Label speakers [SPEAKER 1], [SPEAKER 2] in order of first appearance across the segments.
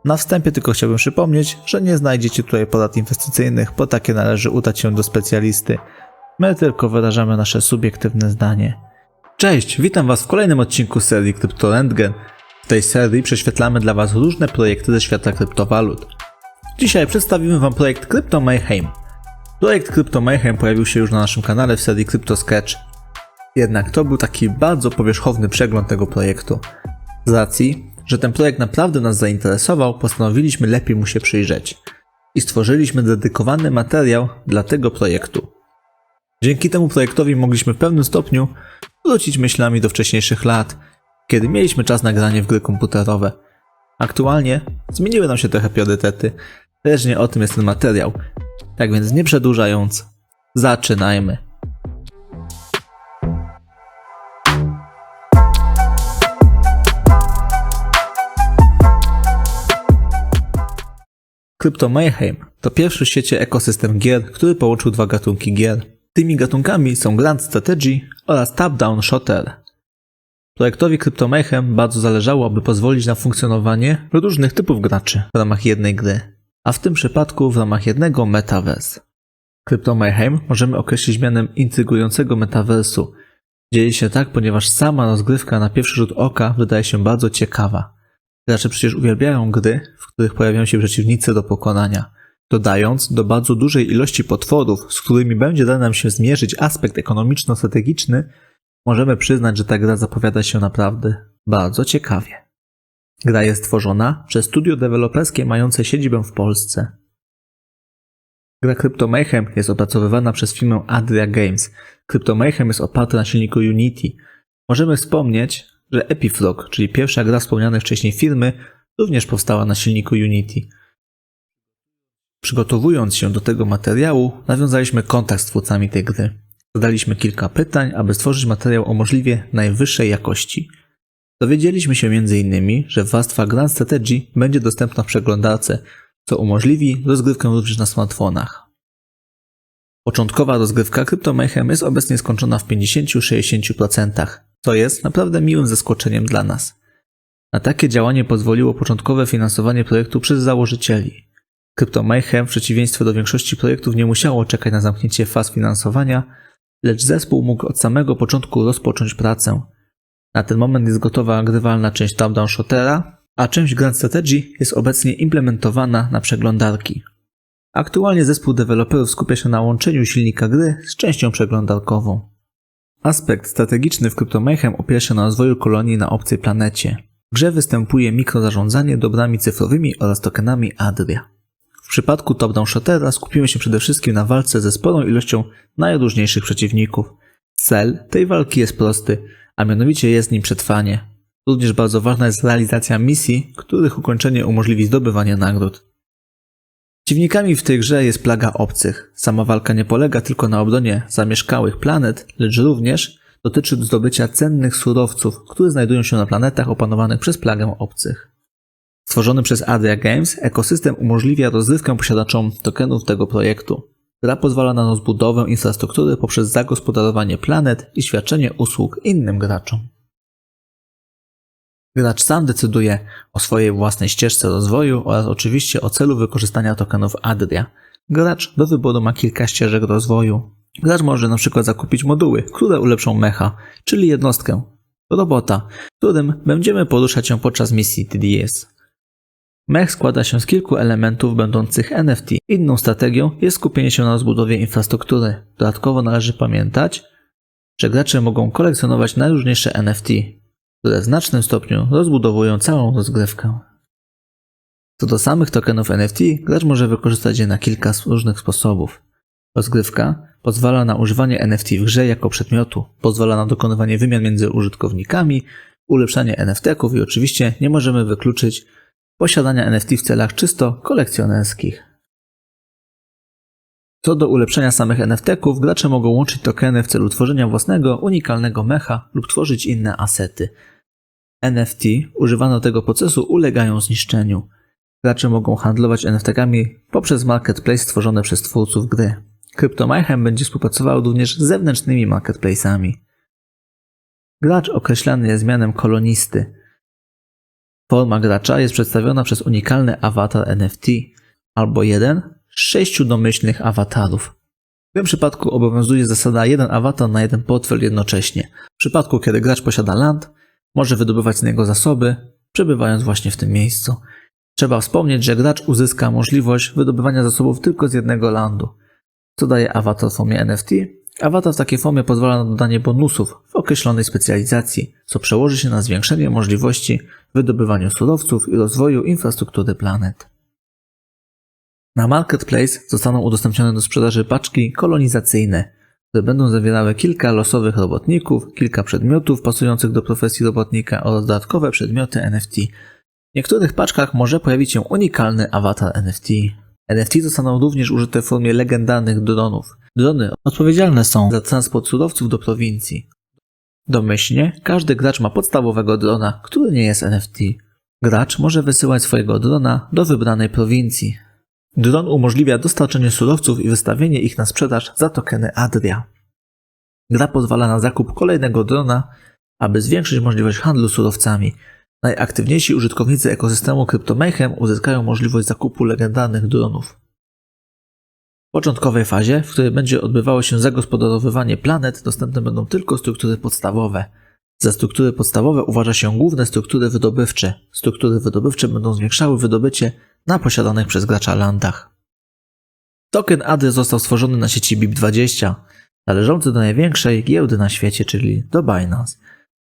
[SPEAKER 1] Na wstępie tylko chciałbym przypomnieć, że nie znajdziecie tutaj porad inwestycyjnych, bo takie należy udać się do specjalisty. My tylko wyrażamy nasze subiektywne zdanie. Cześć, witam Was w kolejnym odcinku serii CryptoRentgen. W tej serii prześwietlamy dla Was różne projekty ze świata kryptowalut. Dzisiaj przedstawimy Wam projekt Crypto Mayhem. Projekt Crypto Mayhem pojawił się już na naszym kanale w serii CryptoSketch. Jednak to był taki bardzo powierzchowny przegląd tego projektu. Z racji, że ten projekt naprawdę nas zainteresował, postanowiliśmy lepiej mu się przyjrzeć. I stworzyliśmy dedykowany materiał dla tego projektu. Dzięki temu projektowi mogliśmy w pewnym stopniu wrócić myślami do wcześniejszych lat, kiedy mieliśmy czas na granie w gry komputerowe. Aktualnie zmieniły nam się trochę priorytety, lecz nie o tym jest ten materiał. Tak więc nie przedłużając, zaczynajmy. Crypto Mayhem to pierwszy w świecie ekosystem gier, który połączył dwa gatunki gier. Tymi gatunkami są Grand Strategy oraz Top-Down Shooter. Projektowi Crypto Mayhem bardzo zależało, aby pozwolić na funkcjonowanie różnych typów graczy w ramach jednej gry, a w tym przypadku w ramach jednego metaverse. Crypto Mayhem możemy określić mianem intrygującego metaversu. Dzieje się tak, ponieważ sama rozgrywka na pierwszy rzut oka wydaje się bardzo ciekawa. Gracze przecież uwielbiają gry, w których pojawiają się przeciwnicy do pokonania. Dodając do bardzo dużej ilości potworów, z którymi będzie dane nam się zmierzyć aspekt ekonomiczno-strategiczny, możemy przyznać, że ta gra zapowiada się naprawdę bardzo ciekawie. Gra jest tworzona przez studio deweloperskie mające siedzibę w Polsce. Gra Crypto Mayhem jest opracowywana przez firmę Adria Games. Crypto Mayhem jest oparty na silniku Unity. Możemy wspomnieć, że Epifrog, czyli pierwsza gra wspomnianej wcześniej firmy, również powstała na silniku Unity. Przygotowując się do tego materiału, nawiązaliśmy kontakt z twórcami tej gry. Zadaliśmy kilka pytań, aby stworzyć materiał o możliwie najwyższej jakości. Dowiedzieliśmy się m.in., że warstwa Grand Strategy będzie dostępna w przeglądarce, co umożliwi rozgrywkę również na smartfonach. Początkowa rozgrywka Crypto Mayhem jest obecnie skończona w 50-60%, co jest naprawdę miłym zaskoczeniem dla nas. Na takie działanie pozwoliło początkowe finansowanie projektu przez założycieli. Crypto Mayhem w przeciwieństwie do większości projektów nie musiało czekać na zamknięcie faz finansowania, lecz zespół mógł od samego początku rozpocząć pracę. Na ten moment jest gotowa grywalna część Top-Down Shootera, a część Grand Strategy jest obecnie implementowana na przeglądarki. Aktualnie zespół deweloperów skupia się na łączeniu silnika gry z częścią przeglądarkową. Aspekt strategiczny w Crypto Mayhem opiera się na rozwoju kolonii na obcej planecie. W grze występuje mikrozarządzanie dobrami cyfrowymi oraz tokenami Adria. W przypadku Top-Down Shootera skupimy się przede wszystkim na walce ze sporą ilością najróżniejszych przeciwników. Cel tej walki jest prosty, a mianowicie jest nim przetrwanie. Również bardzo ważna jest realizacja misji, których ukończenie umożliwi zdobywanie nagród. Przeciwnikami w tej grze jest plaga obcych. Sama walka nie polega tylko na obronie zamieszkałych planet, lecz również dotyczy zdobycia cennych surowców, które znajdują się na planetach opanowanych przez plagę obcych. Stworzony przez Adria Games, ekosystem umożliwia rozrywkę posiadaczom tokenów tego projektu. Gra pozwala na rozbudowę infrastruktury poprzez zagospodarowanie planet i świadczenie usług innym graczom. Gracz sam decyduje o swojej własnej ścieżce rozwoju oraz oczywiście o celu wykorzystania tokenów Adria. Gracz do wyboru ma kilka ścieżek rozwoju. Gracz może np. zakupić moduły, które ulepszą mecha, czyli jednostkę, robota, którym będziemy poruszać się podczas misji TDS. Mech składa się z kilku elementów będących NFT. Inną strategią jest skupienie się na rozbudowie infrastruktury. Dodatkowo należy pamiętać, że gracze mogą kolekcjonować najróżniejsze NFT, które w znacznym stopniu rozbudowują całą rozgrywkę. Co do samych tokenów NFT, gracz może wykorzystać je na kilka różnych sposobów. Rozgrywka pozwala na używanie NFT w grze jako przedmiotu, pozwala na dokonywanie wymian między użytkownikami, ulepszanie NFT-ków i oczywiście nie możemy wykluczyć posiadania NFT w celach czysto kolekcjonerskich. Co do ulepszenia samych NFT-ków, gracze mogą łączyć tokeny w celu tworzenia własnego, unikalnego mecha lub tworzyć inne asety. NFT używane do tego procesu ulegają zniszczeniu. Gracze mogą handlować NFT-kami poprzez marketplace stworzone przez twórców gry. Crypto Mayhem będzie współpracował również z zewnętrznymi marketplace'ami. Gracz określany jest mianem kolonisty. Forma gracza jest przedstawiona przez unikalny awatar NFT albo jeden z 6 domyślnych awatarów. W tym przypadku obowiązuje zasada jeden awatar na jeden portfel jednocześnie. W przypadku, kiedy gracz posiada land, może wydobywać z niego zasoby, przebywając właśnie w tym miejscu. Trzeba wspomnieć, że gracz uzyska możliwość wydobywania zasobów tylko z jednego landu. Co daje awatar w formie NFT? Awatar w takiej formie pozwala na dodanie bonusów w określonej specjalizacji, co przełoży się na zwiększenie możliwości w wydobywaniu surowców i rozwoju infrastruktury planet. Na Marketplace zostaną udostępnione do sprzedaży paczki kolonizacyjne, które będą zawierały kilka losowych robotników, kilka przedmiotów pasujących do profesji robotnika oraz dodatkowe przedmioty NFT. W niektórych paczkach może pojawić się unikalny awatar NFT. NFT zostaną również użyte w formie legendarnych dronów. Drony odpowiedzialne są za transport surowców do prowincji. Domyślnie każdy gracz ma podstawowego drona, który nie jest NFT. Gracz może wysyłać swojego drona do wybranej prowincji. Dron umożliwia dostarczenie surowców i wystawienie ich na sprzedaż za tokeny Adria. Gra pozwala na zakup kolejnego drona, aby zwiększyć możliwość handlu surowcami. Najaktywniejsi użytkownicy ekosystemu CryptoMayhem uzyskają możliwość zakupu legendarnych dronów. W początkowej fazie, w której będzie odbywało się zagospodarowywanie planet, dostępne będą tylko struktury podstawowe. Za struktury podstawowe uważa się główne struktury wydobywcze. Struktury wydobywcze będą zwiększały wydobycie na posiadanych przez gracza landach. Token ADY został stworzony na sieci BIP20, należący do największej giełdy na świecie, czyli do Binance.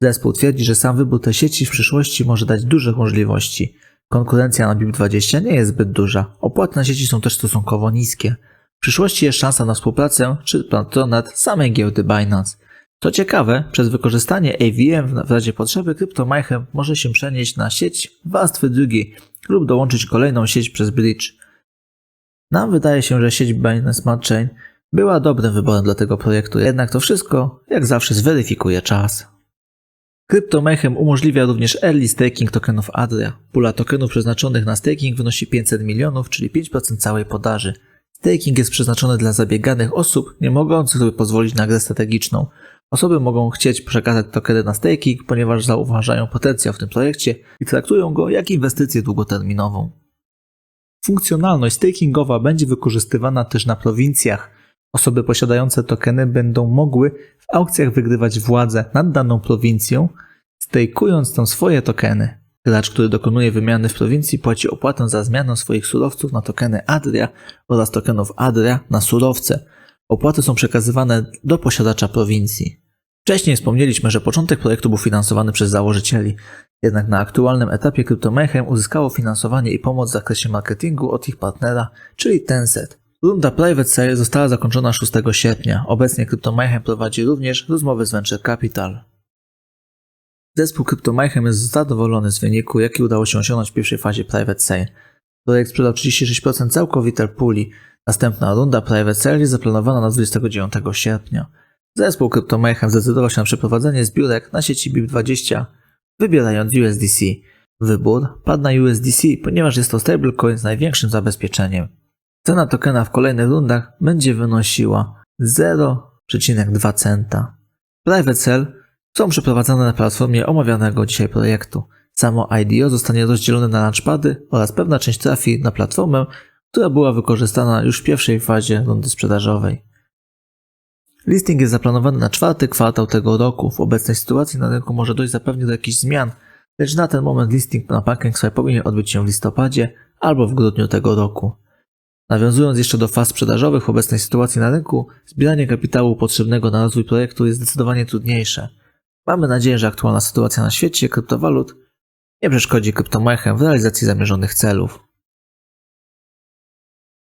[SPEAKER 1] Zespół twierdzi, że sam wybór tej sieci w przyszłości może dać duże możliwości. Konkurencja na BIP20 nie jest zbyt duża, opłaty na sieci są też stosunkowo niskie. W przyszłości jest szansa na współpracę czy patronat samej giełdy Binance. Co ciekawe, przez wykorzystanie AVM w razie potrzeby CryptoMayhem może się przenieść na sieć warstwy drugiej lub dołączyć kolejną sieć przez bridge. Nam wydaje się, że sieć Binance Smart Chain była dobrym wyborem dla tego projektu, jednak to wszystko, jak zawsze, zweryfikuje czas. CryptoMayhem umożliwia również early staking tokenów Adria. Pula tokenów przeznaczonych na staking wynosi 500 milionów, czyli 5% całej podaży. Staking jest przeznaczony dla zabieganych osób, nie mogących sobie pozwolić na grę strategiczną. Osoby mogą chcieć przekazać tokeny na staking, ponieważ zauważają potencjał w tym projekcie i traktują go jak inwestycję długoterminową. Funkcjonalność stakingowa będzie wykorzystywana też na prowincjach. Osoby posiadające tokeny będą mogły w aukcjach wygrywać władzę nad daną prowincją, stakując tam swoje tokeny. Gracz, który dokonuje wymiany w prowincji, płaci opłatę za zmianę swoich surowców na tokeny Adria oraz tokenów Adria na surowce. Opłaty są przekazywane do posiadacza prowincji. Wcześniej wspomnieliśmy, że początek projektu był finansowany przez założycieli, jednak na aktualnym etapie CryptoMayhem uzyskało finansowanie i pomoc w zakresie marketingu od ich partnera, czyli Tencent. Runda Private Sale została zakończona 6 sierpnia. Obecnie CryptoMayhem prowadzi również rozmowy z Venture Capital. Zespół CryptoMayhem jest zadowolony z wyniku, jaki udało się osiągnąć w pierwszej fazie Private Sale. Projekt sprzedał 36% całkowitej puli. Następna runda Private Sale jest zaplanowana na 29 sierpnia. Zespół CryptoMayhem zdecydował się na przeprowadzenie zbiórek na sieci BIP20, wybierając USDC. Wybór padł na USDC, ponieważ jest to stablecoin z największym zabezpieczeniem. Cena tokena w kolejnych rundach będzie wynosiła 0,2 centa. Private Sale są przeprowadzane na platformie omawianego dzisiaj projektu. Samo IDO zostanie rozdzielone na launchpady oraz pewna część trafi na platformę, która była wykorzystana już w pierwszej fazie rundy sprzedażowej. Listing jest zaplanowany na 4. kwartał tego roku. W obecnej sytuacji na rynku może dojść zapewne do jakichś zmian, lecz na ten moment listing na PancakeSwap powinien odbyć się w listopadzie albo w grudniu tego roku. Nawiązując jeszcze do faz sprzedażowych w obecnej sytuacji na rynku, zbieranie kapitału potrzebnego na rozwój projektu jest zdecydowanie trudniejsze. Mamy nadzieję, że aktualna sytuacja na świecie kryptowalut nie przeszkodzi CryptoMayhem w realizacji zamierzonych celów.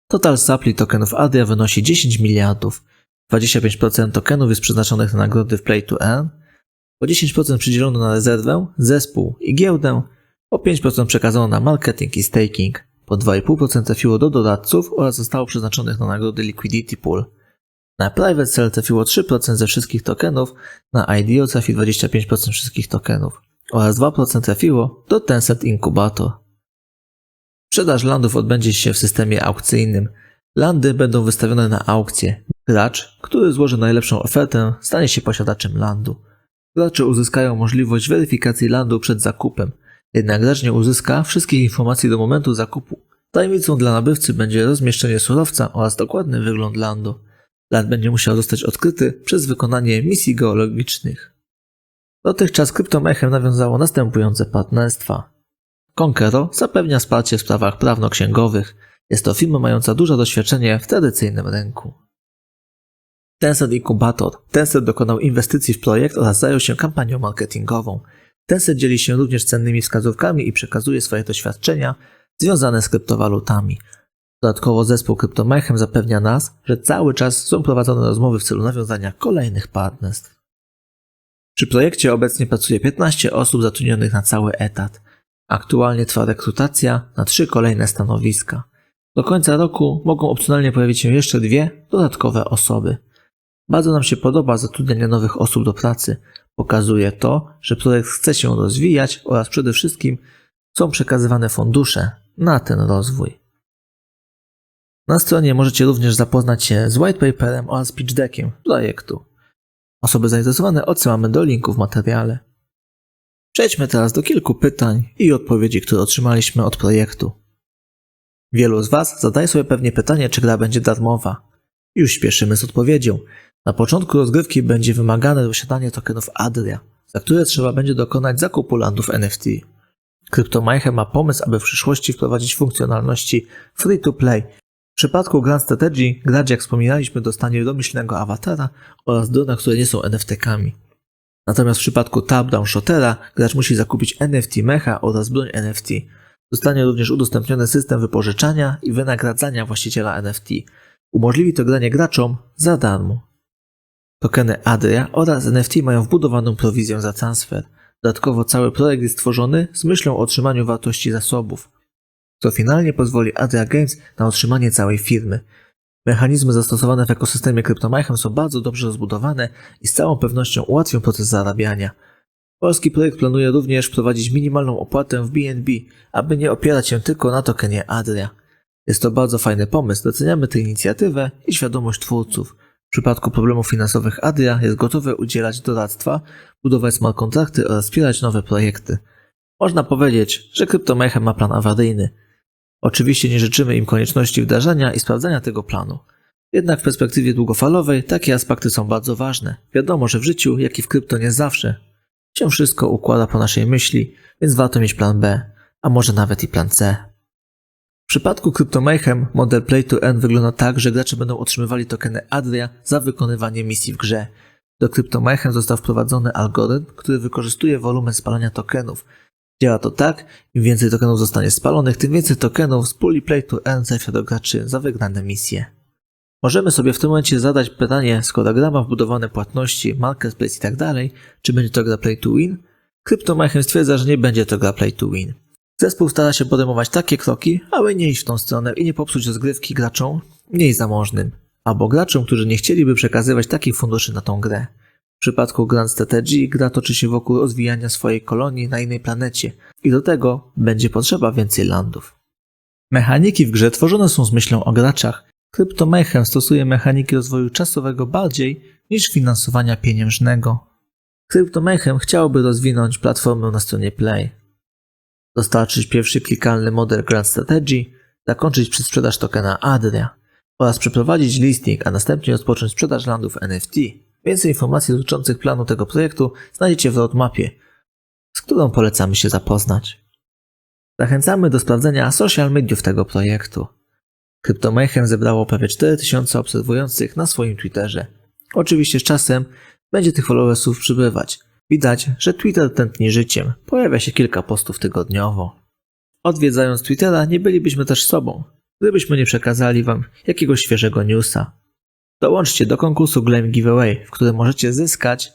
[SPEAKER 1] Total supply tokenów Adria wynosi 10 miliardów. 25% tokenów jest przeznaczonych na nagrody w Play to Earn, po 10% przydzielono na rezerwę, zespół i giełdę, po 5% przekazano na marketing i staking, po 2,5% trafiło do doradców oraz zostało przeznaczonych na nagrody Liquidity Pool. Na Private Sale trafiło 3% ze wszystkich tokenów, na IDO trafi 25% wszystkich tokenów oraz 2% trafiło do Tencent Incubator. Sprzedaż landów odbędzie się w systemie aukcyjnym. Landy będą wystawione na aukcję. Gracz, który złoży najlepszą ofertę, stanie się posiadaczem landu. Gracze uzyskają możliwość weryfikacji landu przed zakupem. Jednak gracz nie uzyska wszystkich informacji do momentu zakupu. Tajemnicą dla nabywcy będzie rozmieszczenie surowca oraz dokładny wygląd landu. Land będzie musiał zostać odkryty przez wykonanie misji geologicznych. Dotychczas CryptoMayhem nawiązało następujące partnerstwa. Conqueror zapewnia wsparcie w sprawach prawno-księgowych. Jest to firma mająca duże doświadczenie w tradycyjnym rynku. Tencent Incubator. Tencent dokonał inwestycji w projekt oraz zajął się kampanią marketingową. Tencent dzieli się również cennymi wskazówkami i przekazuje swoje doświadczenia związane z kryptowalutami. Dodatkowo zespół CryptoMayhem zapewnia nas, że cały czas są prowadzone rozmowy w celu nawiązania kolejnych partnerstw. Przy projekcie obecnie pracuje 15 osób zatrudnionych na cały etat. Aktualnie trwa rekrutacja na 3 kolejne stanowiska. Do końca roku mogą opcjonalnie pojawić się jeszcze 2 dodatkowe osoby. Bardzo nam się podoba zatrudnianie nowych osób do pracy. Pokazuje to, że projekt chce się rozwijać oraz przede wszystkim są przekazywane fundusze na ten rozwój. Na stronie możecie również zapoznać się z whitepaperem oraz pitch deckiem projektu. Osoby zainteresowane odsyłamy do linku w materiale. Przejdźmy teraz do kilku pytań i odpowiedzi, które otrzymaliśmy od projektu. Wielu z Was zadaje sobie pewnie pytanie, czy gra będzie darmowa. Już śpieszymy z odpowiedzią. Na początku rozgrywki będzie wymagane posiadanie tokenów Adria, za które trzeba będzie dokonać zakupu landów NFT. CryptoMayhem ma pomysł, aby w przyszłości wprowadzić funkcjonalności free-to-play. W przypadku Grand Strategy gracz, jak wspominaliśmy, dostanie domyślnego awatara oraz drona, które nie są NFT-kami. Natomiast w przypadku Top-Down Shootera gracz musi zakupić NFT mecha oraz broń NFT. Zostanie również udostępniony system wypożyczania i wynagradzania właściciela NFT. Umożliwi to granie graczom za darmo. Tokeny Adria oraz NFT mają wbudowaną prowizję za transfer. Dodatkowo cały projekt jest stworzony z myślą o otrzymaniu wartości zasobów, co finalnie pozwoli Adria Games na utrzymanie całej firmy. Mechanizmy zastosowane w ekosystemie CryptoMayhem są bardzo dobrze rozbudowane i z całą pewnością ułatwią proces zarabiania. Polski projekt planuje również wprowadzić minimalną opłatę w BNB, aby nie opierać się tylko na tokenie Adria. Jest to bardzo fajny pomysł, doceniamy tę inicjatywę i świadomość twórców. W przypadku problemów finansowych Adria jest gotowe udzielać doradztwa, budować smart kontrakty oraz wspierać nowe projekty. Można powiedzieć, że CryptoMayhem ma plan awaryjny. Oczywiście nie życzymy im konieczności wdrażania i sprawdzania tego planu. Jednak w perspektywie długofalowej takie aspekty są bardzo ważne. Wiadomo, że w życiu, jak i w krypto nie zawsze się wszystko układa po naszej myśli, więc warto mieć plan B, a może nawet i plan C. W przypadku CryptoMayhem model Play to Earn wygląda tak, że gracze będą otrzymywali tokeny Adria za wykonywanie misji w grze. Do CryptoMayhem został wprowadzony algorytm, który wykorzystuje wolumen spalania tokenów. Działa to tak, im więcej tokenów zostanie spalonych, tym więcej tokenów z puli Play to Earn trafia do graczy za wygrane misje. Możemy sobie w tym momencie zadać pytanie, skoro gra ma wbudowane płatności, marketplace i tak dalej, czy będzie to gra Play to Win? CryptoMayhem stwierdza, że nie będzie to gra Play to Win. Zespół stara się podejmować takie kroki, aby nie iść w tą stronę i nie popsuć rozgrywki graczom mniej zamożnym, albo graczom, którzy nie chcieliby przekazywać takich funduszy na tą grę. W przypadku Grand Strategy gra toczy się wokół rozwijania swojej kolonii na innej planecie i do tego będzie potrzeba więcej landów. Mechaniki w grze tworzone są z myślą o graczach. CryptoMayhem stosuje mechaniki rozwoju czasowego bardziej niż finansowania pieniężnego. CryptoMayhem chciałoby rozwinąć platformę na stronie Play, dostarczyć pierwszy klikalny model Grand Strategy, zakończyć przedsprzedaż tokena Adria oraz przeprowadzić listing, a następnie rozpocząć sprzedaż landów NFT. Więcej informacji dotyczących planu tego projektu znajdziecie w roadmapie, z którą polecamy się zapoznać. Zachęcamy do sprawdzenia social mediów tego projektu. CryptoMayhem zebrało prawie 4000 obserwujących na swoim Twitterze. Oczywiście z czasem będzie tych followersów przybywać. Widać, że Twitter tętni życiem. Pojawia się kilka postów tygodniowo. Odwiedzając Twittera nie bylibyśmy też sobą, gdybyśmy nie przekazali Wam jakiegoś świeżego newsa. Dołączcie do konkursu Glam Giveaway, w którym możecie zyskać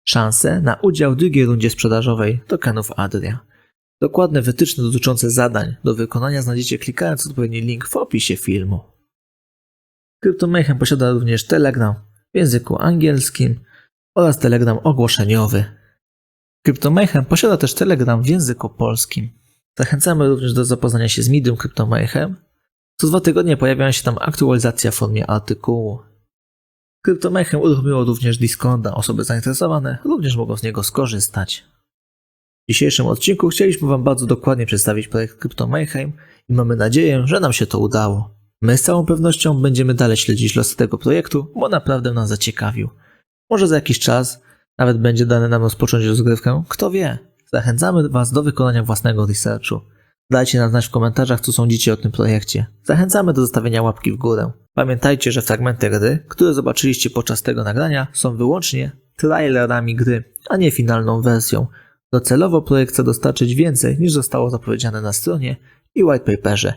[SPEAKER 1] szansę na udział w drugiej rundzie sprzedażowej tokenów Adria. Dokładne wytyczne dotyczące zadań do wykonania znajdziecie klikając odpowiedni link w opisie filmu. CryptoMayhem posiada również Telegram w języku angielskim oraz Telegram ogłoszeniowy. CryptoMayhem posiada też Telegram w języku polskim. Zachęcamy również do zapoznania się z Medium CryptoMayhem. Co 2 tygodnie pojawiają się tam aktualizacje w formie artykułu. CryptoMayhem uruchomiło również Discorda. Osoby zainteresowane również mogą z niego skorzystać. W dzisiejszym odcinku chcieliśmy Wam bardzo dokładnie przedstawić projekt Crypto Mayhem i mamy nadzieję, że nam się to udało. My z całą pewnością będziemy dalej śledzić losy tego projektu, bo naprawdę nas zaciekawił. Może za jakiś czas nawet będzie dane nam rozpocząć rozgrywkę, kto wie. Zachęcamy Was do wykonania własnego researchu. Dajcie nam znać w komentarzach, co sądzicie o tym projekcie. Zachęcamy do zostawienia łapki w górę. Pamiętajcie, że fragmenty gry, które zobaczyliście podczas tego nagrania, są wyłącznie trailerami gry, a nie finalną wersją. Docelowo projekt chce dostarczyć więcej niż zostało zapowiedziane na stronie i whitepaperze.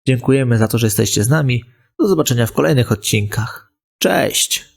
[SPEAKER 1] Dziękujemy za to, że jesteście z nami. Do zobaczenia w kolejnych odcinkach. Cześć!